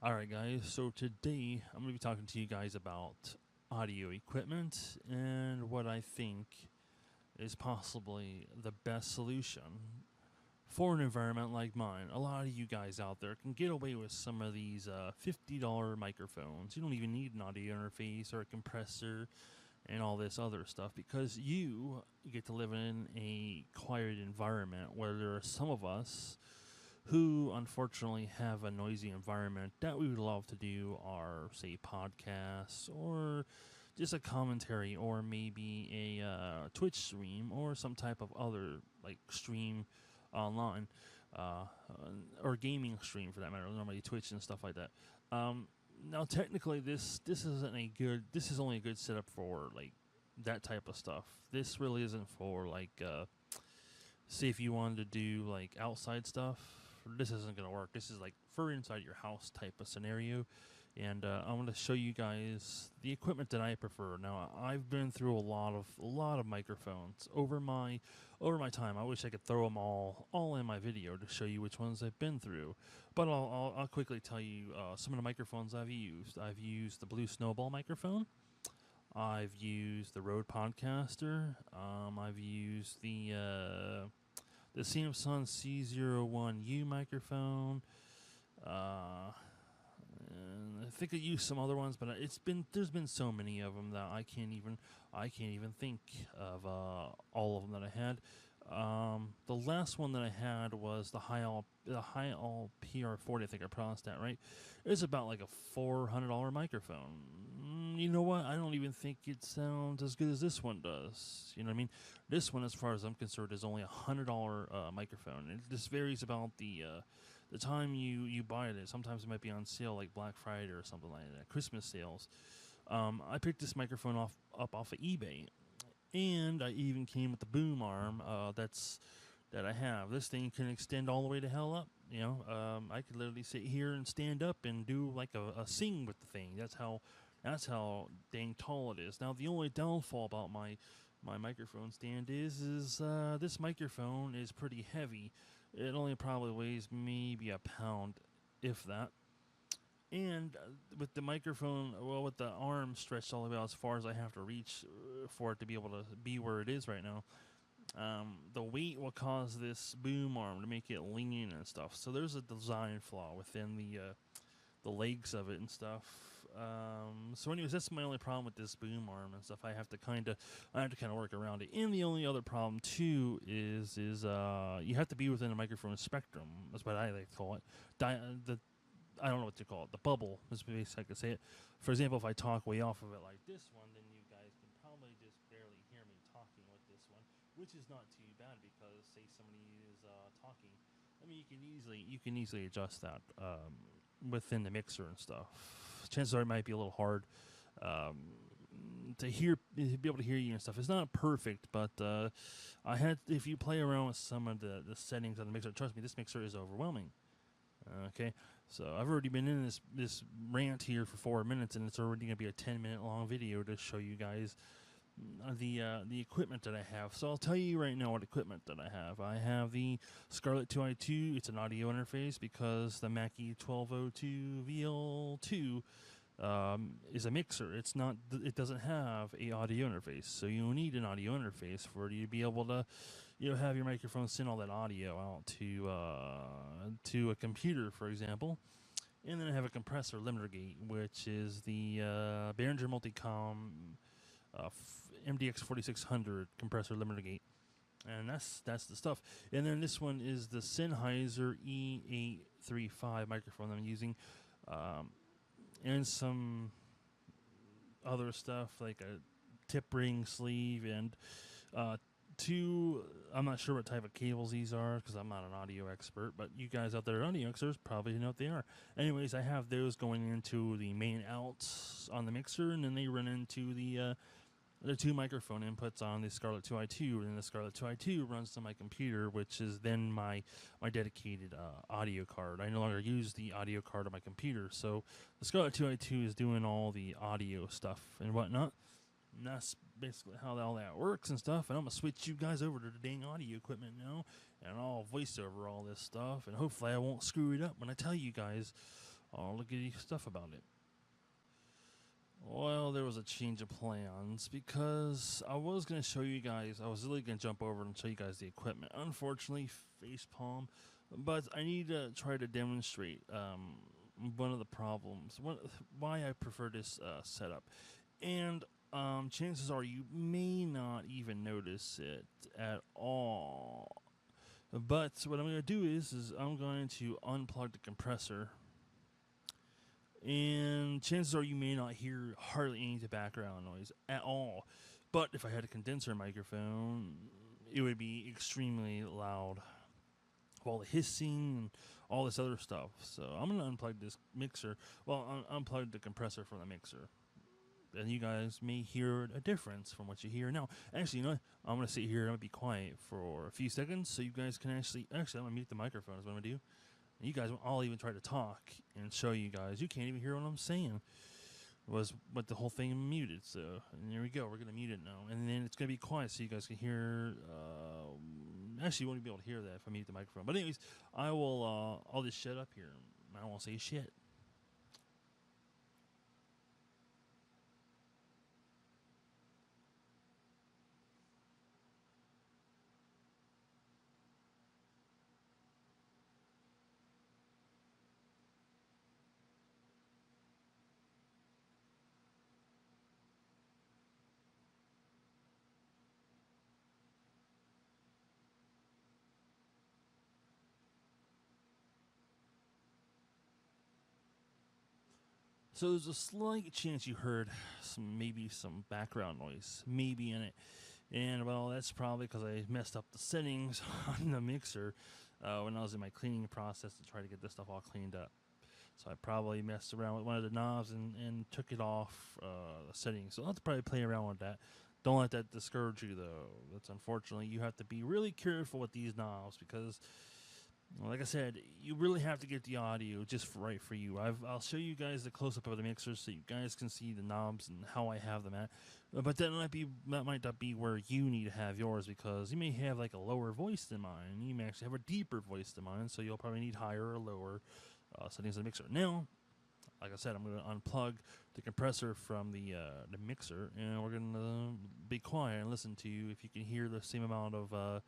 Alright, guys, so today I'm going to be talking to you guys about audio equipment and what I think is possibly the best solution for an environment like mine. A lot of you guys out there can get away with some of these $50 microphones. You don't even need an audio interface or a compressor and all this other stuff because you get to live in a quiet environment where there are some of us who unfortunately have a noisy environment that we would love to do our, say, podcasts or just a commentary or maybe a Twitch stream or some type of other like stream online or gaming stream for that matter, normally Twitch and stuff like that. Now, technically, this isn't a good. This is only a good setup for like that type of stuff. This really isn't for like say if you wanted to do like outside stuff, this isn't going to work. This is like for inside your house type of scenario. And I'm going to show you guys the equipment that I prefer. Now, I've been through a lot of microphones over my time. I wish I could throw them all in my video to show you which ones I've been through. But I'll quickly tell you some of the microphones I've used. I've used the Blue Snowball microphone. I've used the Rode Podcaster. I've used the Samsung C01U microphone. And I think I used some other ones, but there's been so many of them that I can't even think of all of them that I had. The last one that I had was the High-All PR40. I think I pronounced that right. It was about like a $400 microphone. You know what? I don't even think it sounds as good as this one does. You know what I mean? This one, as far as I'm concerned, is only $100 microphone. It just varies about the time you buy it. Sometimes it might be on sale, like Black Friday or something like that. Christmas sales. I picked this microphone up off of eBay, and I even came with the boom arm. That I have. This thing can extend all the way to hell up. You know, I could literally sit here and stand up and do like a sing with the thing. That's how dang tall it is. Now, the only downfall about my microphone stand is this microphone is pretty heavy. It only probably weighs maybe a pound, if that. And with the microphone, well, with the arm stretched all the way out as far as I have to reach for it to be able to be where it is right now, the weight will cause this boom arm to make it lean and stuff. So there's a design flaw within the legs of it and stuff. So, anyways, that's my only problem with this boom arm and stuff. I have to kind of work around it. And the only other problem too is you have to be within a microphone spectrum. That's what I like to call it. I don't know what to call it. The bubble is the best I could say it. For example, if I talk way off of it like this one, then you guys can probably just barely hear me talking with this one, which is not too bad because say somebody is talking. I mean, you can easily adjust that within the mixer and stuff. Chances are it might be a little hard to be able to hear you and stuff. It's not perfect, but if you play around with some of the settings on the mixer, trust me, this mixer is overwhelming. Okay, so I've already been in this rant here for 4 minutes, and it's already going to be a 10-minute long video to show you guys the equipment that I have. So I'll tell you right now what equipment that I have. I have the Scarlett 2i2. It's an audio interface because the Mackie 1202 VL2 is a mixer. It's not. It doesn't have a audio interface, so you need an audio interface for you to be able to, have your microphone send all that audio out to a computer, for example. And then I have a compressor limiter gate, which is the Behringer Multicom MDX 4600 compressor limiter gate. And that's the stuff. And then this one is the Sennheiser E835 microphone that I'm using. And some other stuff like a tip ring sleeve and I'm not sure what type of cables these are because I'm not an audio expert, but you guys out there are audio experts probably know what they are. Anyways, I have those going into the main outs on the mixer, and then they run into the two microphone inputs on the Scarlett 2i2, and the Scarlett 2i2 runs to my computer, which is then my dedicated audio card. I no longer use the audio card on my computer, so the Scarlett 2i2 is doing all the audio stuff and whatnot. And that's basically how all that works and stuff. And I'm going to switch you guys over to the dang audio equipment now, and I'll voice over all this stuff, and hopefully I won't screw it up when I tell you guys all the good stuff about it. Well, there was a change of plans because I was going to show you guys, I was really going to jump over and show you guys the equipment. Unfortunately, facepalm, but I need to try to demonstrate one of the problems, why I prefer this setup. And chances are you may not even notice it at all. But what I'm going to do is I'm going to unplug the compressor, and chances are you may not hear hardly any background noise at all. But if I had a condenser microphone, it would be extremely loud. All the hissing and all this other stuff. So I'm going to unplug this mixer. Well, unplug the compressor from the mixer. And you guys may hear a difference from what you hear now. Actually, you know what? I'm going to sit here and I'm going to be quiet for a few seconds so you guys can actually I'm going to mute the microphone is what I'm going to do. And you guys, I'll even try to talk and show you guys. You can't even hear what I'm saying. But the whole thing muted. So, and there we go. We're going to mute it now. And then it's going to be quiet so you guys can hear. Actually, you won't be able to hear that if I mute the microphone. But anyways, I'll just shut up here. I won't say shit. So there's a slight chance you heard maybe some background noise, maybe in it. And well, that's probably because I messed up the settings on the mixer when I was in my cleaning process to try to get this stuff all cleaned up. So I probably messed around with one of the knobs and took it off the settings. So I'll have to probably play around with that. Don't let that discourage you, though. That's unfortunately, you have to be really careful with these knobs because, like I said, you really have to get the audio just right for you. I'll show you guys the close-up of the mixer so you guys can see the knobs and how I have them at. But that might not be where you need to have yours because you may have like a lower voice than mine. You may actually have a deeper voice than mine, so you'll probably need higher or lower settings of the mixer. Now, like I said, I'm going to unplug the compressor from the mixer, and we're going to be quiet and listen to you if you can hear the same amount of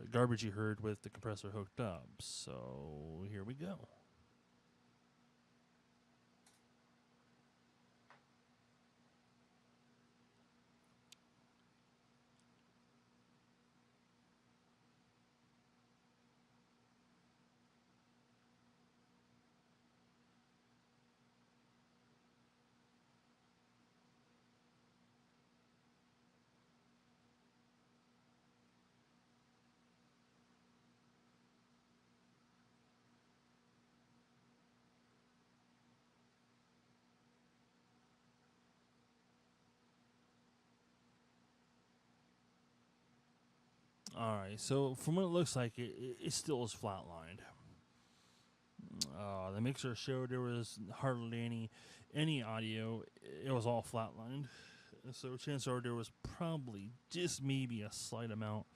garbage you heard with the compressor hooked up. So here we go. All right, so from what it looks like, it still is flatlined. The mixer showed there was hardly any audio. It was all flatlined. So chances are there was probably just maybe a slight amount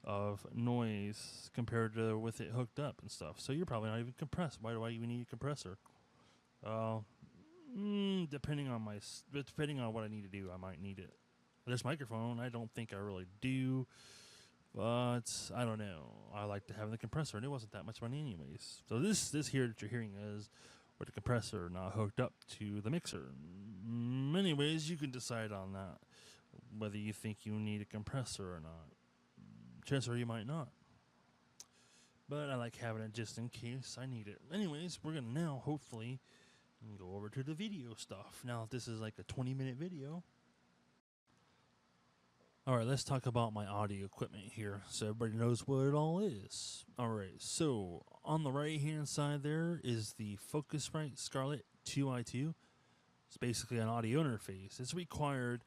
of noise compared to with it hooked up and stuff. So you're probably not even compressed. Why do I even need a compressor? Uh, depending on what I need to do, I might need it. This microphone, I don't think I really do. But I don't know. I like to have the compressor, and it wasn't that much money anyways. So this here that you're hearing is with the compressor not hooked up to the mixer. Anyways, you can decide on that, whether you think you need a compressor or not. Chances are you might not. But I like having it just in case I need it. Anyways, we're going to now, hopefully, go over to the video stuff. Now, if this is like a 20-minute video, all right, let's talk about my audio equipment here so everybody knows what it all is. All right, so on the right-hand side there is the Focusrite Scarlett 2i2. It's basically an audio interface. It's required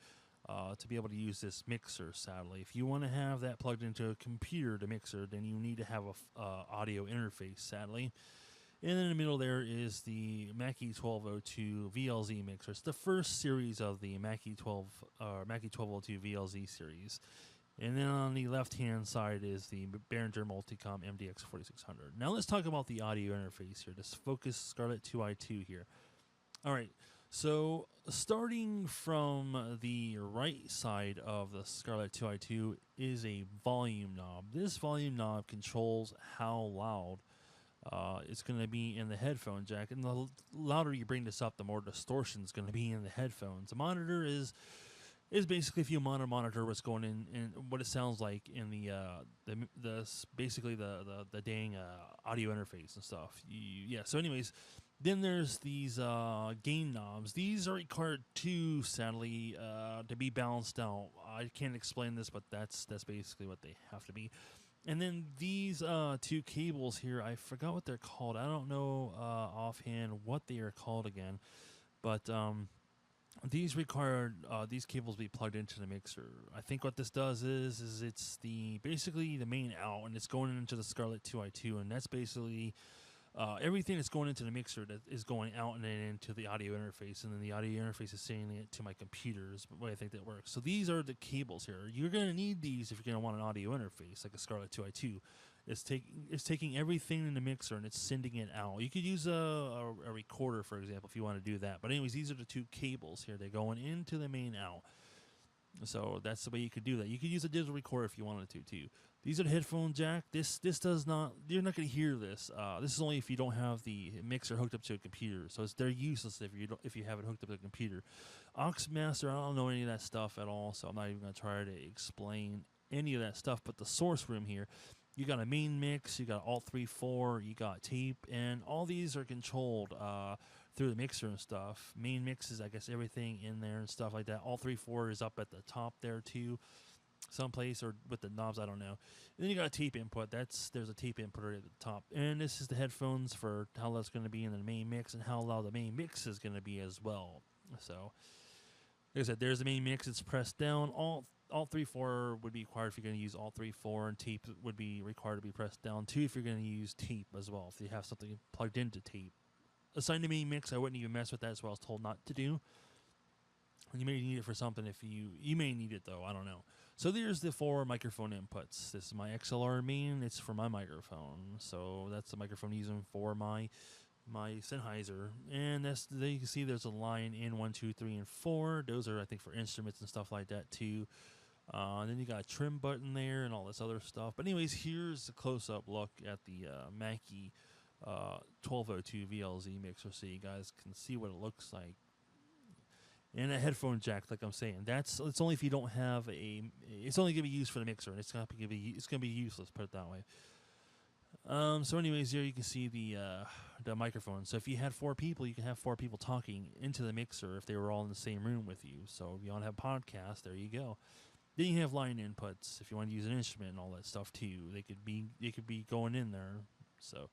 to be able to use this mixer, sadly. If you want to have that plugged into a computer to mixer, then you need to have a audio interface, sadly. And in the middle there is the Mackie 1202 VLZ mixer. It's the first series of the Mackie 1202 VLZ series. And then on the left-hand side is the Behringer Multicom MDX 4600. Now let's talk about the audio interface here. Let's focus Scarlett 2i2 here. All right, so starting from the right side of the Scarlett 2i2 is a volume knob. This volume knob controls how loud it's going to be in the headphone jack. And the louder you bring this up, the more distortion is going to be in the headphones. The monitor is basically if you monitor what's going in and what it sounds like in the basically the dang audio interface and stuff. Yeah. So, anyways, then there's these gain knobs. These are required too, sadly, to be balanced out. I can't explain this, but that's basically what they have to be. And then these two cables here, I forgot what they're called. I don't know offhand what they are called again, but these require these cables be plugged into the mixer. I think what this does is it's basically the main out, and it's going into the Scarlett 2i2, and that's basically everything that's going into the mixer that is going out and then into the audio interface, and then the audio interface is sending it to my computers. The way I think that works. So these are the cables here. You're going to need these if you're going to want an audio interface like a Scarlett 2i2. It's taking everything in the mixer and it's sending it out. You could use a recorder, for example, if you want to do that. But anyways, these are the two cables here. They're going into the main out. So that's the way you could do that. You could use a digital recorder if you wanted to too. These are the headphone jack. This does not. You're not going to hear this. This is only if you don't have the mixer hooked up to a computer. So they're useless if you have it hooked up to a computer. Aux Master. I don't know any of that stuff at all. So I'm not even going to try to explain any of that stuff. But the source room here. You got a main mix, you got Alt 3.4, you got tape, and all these are controlled through the mixer and stuff. Main mix is, I guess, everything in there and stuff like that. Alt 3.4 is up at the top there too, someplace, or with the knobs, I don't know. And then you got a tape input. There's a tape input right at the top. And this is the headphones for how loud it's going to be in the main mix and how loud the main mix is going to be as well. So, like I said, there's the main mix. It's pressed down. Alt 3.4 would be required if you're going to use Alt 3.4, and tape would be required to be pressed down too if you're going to use tape as well, if you have something plugged into tape. Assign the main mix, I wouldn't even mess with that. That's what I was told not to do. You may need it for something if you may need it though, I don't know. So there's the 4 microphone inputs. This is my XLR main, it's for my microphone. So that's the microphone I'm using for my Sennheiser, and there you can see there's a line in 1, 2, 3, and 4. Those are, I think, for instruments and stuff like that too. And then you got a trim button there and all this other stuff. But anyways, here's a close-up look at the Mackie 1202 VLZ mixer, so you guys can see what it looks like. And a headphone jack, like I'm saying, it's only if you don't have it's only gonna be used for the mixer, and it's gonna be useless. Put it that way. So anyways, here you can see the microphone. So if you had 4 people, you can have 4 people talking into the mixer if they were all in the same room with you. So if you want to have a podcast, there you go. Then you have line inputs if you want to use an instrument and all that stuff too. They could be going in there. So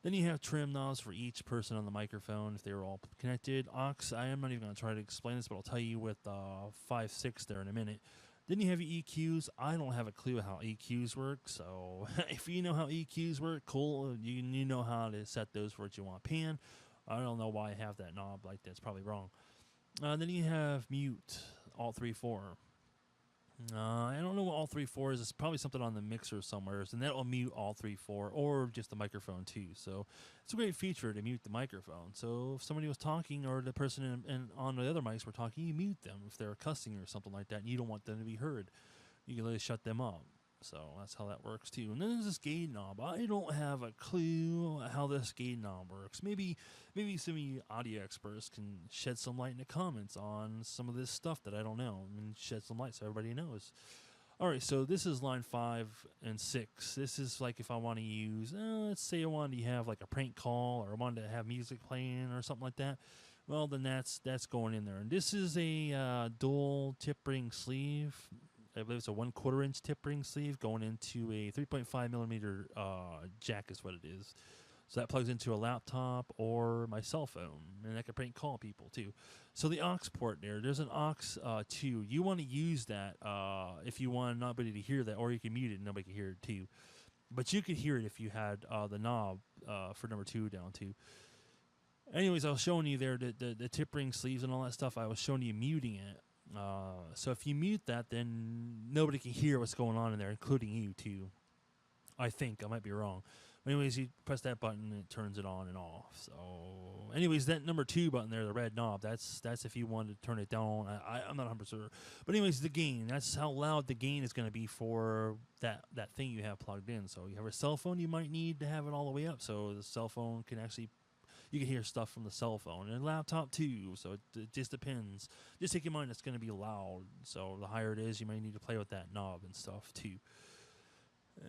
then you have trim knobs for each person on the microphone if they were all connected. Aux, I am not even going to try to explain this, but I'll tell you with 5.6 there in a minute. Then you have your EQs. I don't have a clue how EQs work, so if you know how EQs work, cool. You know how to set those for what you want pan. I don't know why I have that knob like that. It's probably wrong. Then you have mute, Alt 3.4. I don't know what Alt 3.4 is. It's probably something on the mixer somewhere, and that will mute Alt 3.4 or just the microphone too. So it's a great feature to mute the microphone. So if somebody was talking or the person on the other mics were talking, you mute them if they're cussing or something like that, and you don't want them to be heard. You can literally shut them up. So that's how that works too. And then there's this gain knob. I don't have a clue how this gain knob works. Maybe some of you audio experts can shed some light in the comments on some of this stuff that I don't know, and shed some light so everybody knows. All right, so this is line 5 and 6. This is like if I want to use, let's say I wanted to have like a prank call, or I wanted to have music playing or something like that. Well, then that's going in there. And this is a dual tip ring sleeve. I believe it's a 1/4 inch tip ring sleeve going into a 3.5 millimeter jack is what it is. So that plugs into a laptop or my cell phone, and I can prank call people too. So the aux port there's an aux 2. You want to use that if you want nobody to hear that, or you can mute it and nobody can hear it too. But you could hear it if you had the knob for number 2 down too. Anyways, I was showing you there the tip ring sleeves and all that stuff. I was showing you muting it. So if you mute that, then nobody can hear what's going on in there, including you too. I think I might be wrong. But anyways, you press that button and it turns it on and off. So, anyways, that number 2 button there, the red knob, that's if you want to turn it down. I'm not 100% sure. But anyways, the gain, that's how loud the gain is going to be for that thing you have plugged in. So you have a cell phone, you might need to have it all the way up so the cell phone can actually, you can hear stuff from the cell phone, and laptop too. So it just depends. Just take in mind it's going to be loud. So the higher it is, you might need to play with that knob and stuff too.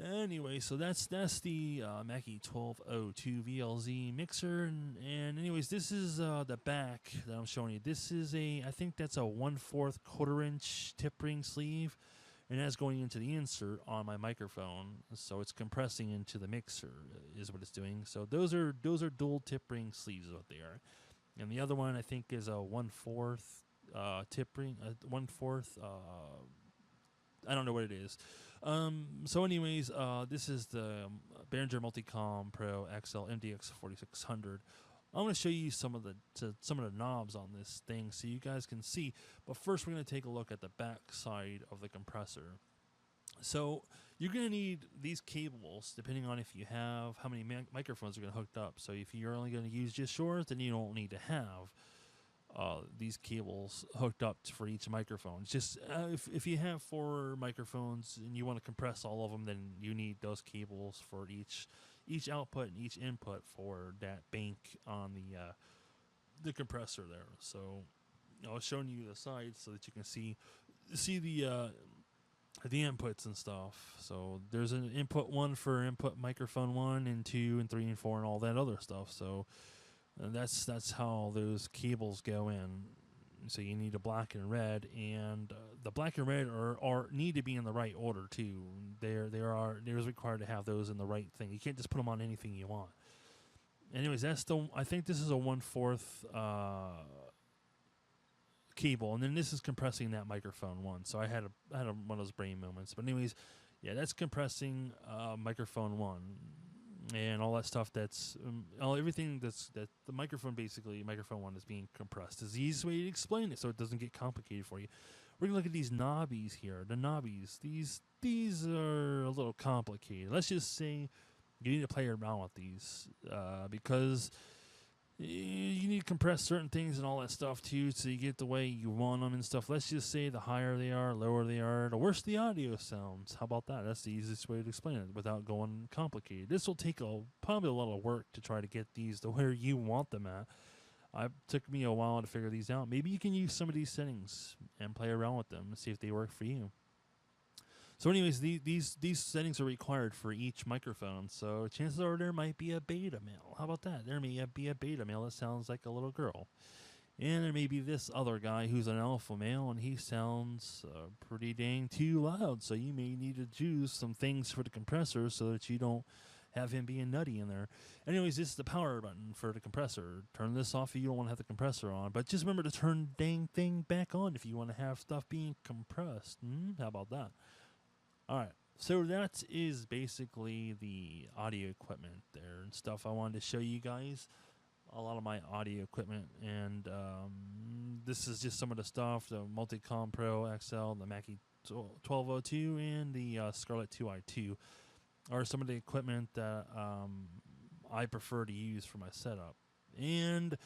Anyway, so that's the Mackie 1202 VLZ mixer, and anyways, this is the back that I'm showing you. This is I think that's a 1/4 1/4-inch tip ring sleeve, and that's going into the insert on my microphone. So it's compressing into the mixer is what it's doing. So those are dual tip ring sleeves is what they are, and the other one I think is a 1/4 tip ring, 1/4. I don't know what it is. So anyways, this is the Behringer Multicom Pro XL MDX 4600. I'm going to show you some of the knobs on this thing so you guys can see. But first, we're going to take a look at the back side of the compressor. So you're going to need these cables depending on if you have how many microphones are going to hooked up. So if you're only going to use just yours, then you don't need to have these cables hooked up for each microphone. Just if you have 4 microphones and you want to compress all of them, then you need those cables for each output and each input for that bank on the compressor there. So I was showing you the sides so that you can see the inputs and stuff. So there's an input 1 for input microphone 1 and 2 and 3 and 4 and all that other stuff. So that's how those cables go in. So you need a black and red, and the black and red are need to be in the right order too. There's required to have those in the right thing. You can't just put them on anything you want. Anyways, I think this is a 1/4 cable, and then this is compressing that microphone 1. So I had one of those brain moments. But anyways, yeah, that's compressing microphone 1. And all that stuff everything that the microphone, basically, microphone 1 is being compressed. Is the easiest way to explain it so it doesn't get complicated for you. We're going to look at these knobbies here. The knobbies, these are a little complicated. Let's just say you need to play around with these because you need to compress certain things and all that stuff too, so you get the way you want them and stuff. Let's just say the higher they are, lower they are, the worse the audio sounds. How about that? That's the easiest way to explain it without going complicated. This will take probably a lot of work to try to get these to where you want them at. It took me a while to figure these out. Maybe you can use some of these settings and play around with them and see if they work for you. So anyways, these settings are required for each microphone. So chances are there might be a beta male. How about that? There may be a beta male that sounds like a little girl. And there may be this other guy who's an alpha male, and he sounds pretty dang too loud. So you may need to choose some things for the compressor so that you don't have him being nutty in there. Anyways, this is the power button for the compressor. Turn this off if you don't want to have the compressor on. But just remember to turn the dang thing back on if you want to have stuff being compressed. How about that? All right, so that is basically the audio equipment there and stuff I wanted to show you guys. A lot of my audio equipment, and this is just some of the stuff, the Multicom Pro XL, the Mackie 1202, and the Scarlett 2i2 are some of the equipment that I prefer to use for my setup. And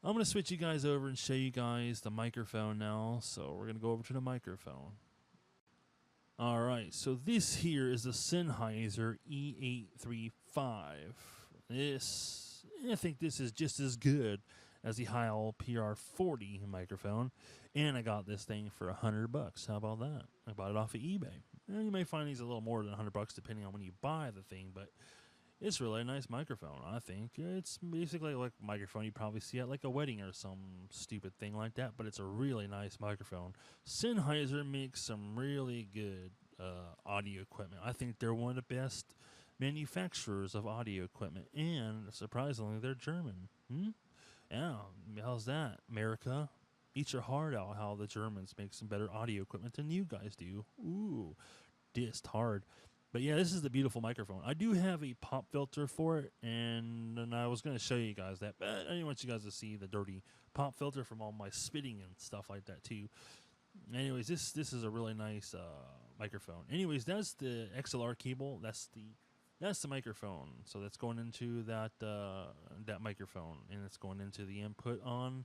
I'm going to switch you guys over and show you guys the microphone now. So we're going to go over to the microphone. All right, so this here is the Sennheiser E835. I think this is just as good as the Heil PR40 microphone, and I got this thing for $100. How about that? I bought it off of eBay. And you may find these a little more than $100 depending on when you buy the thing, but it's really a nice microphone, I think. It's basically like a microphone you probably see at like a wedding or some stupid thing like that, but it's a really nice microphone. Sennheiser makes some really good audio equipment. I think they're one of the best manufacturers of audio equipment, and surprisingly, they're German. Yeah, how's that, America? Eat your heart out how the Germans make some better audio equipment than you guys do. Ooh, dissed hard. But yeah, this is the beautiful microphone. I do have a pop filter for it, and I was going to show you guys that, but I didn't want you guys to see the dirty pop filter from all my spitting and stuff like that too. Anyways, this is a really nice microphone. Anyways, that's the XLR cable. That's the microphone. So that's going into that microphone, and it's going into the input on.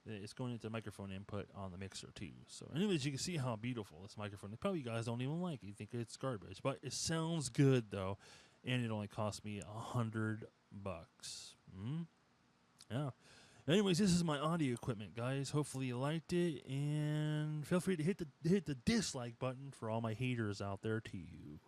It's going into microphone input on the mixer too. So, anyways, you can see how beautiful this microphone is. Probably you guys don't even like it. You think it's garbage, but it sounds good though, and it only cost me $100. Yeah. Anyways, this is my audio equipment, guys. Hopefully you liked it, and feel free to hit the dislike button for all my haters out there too.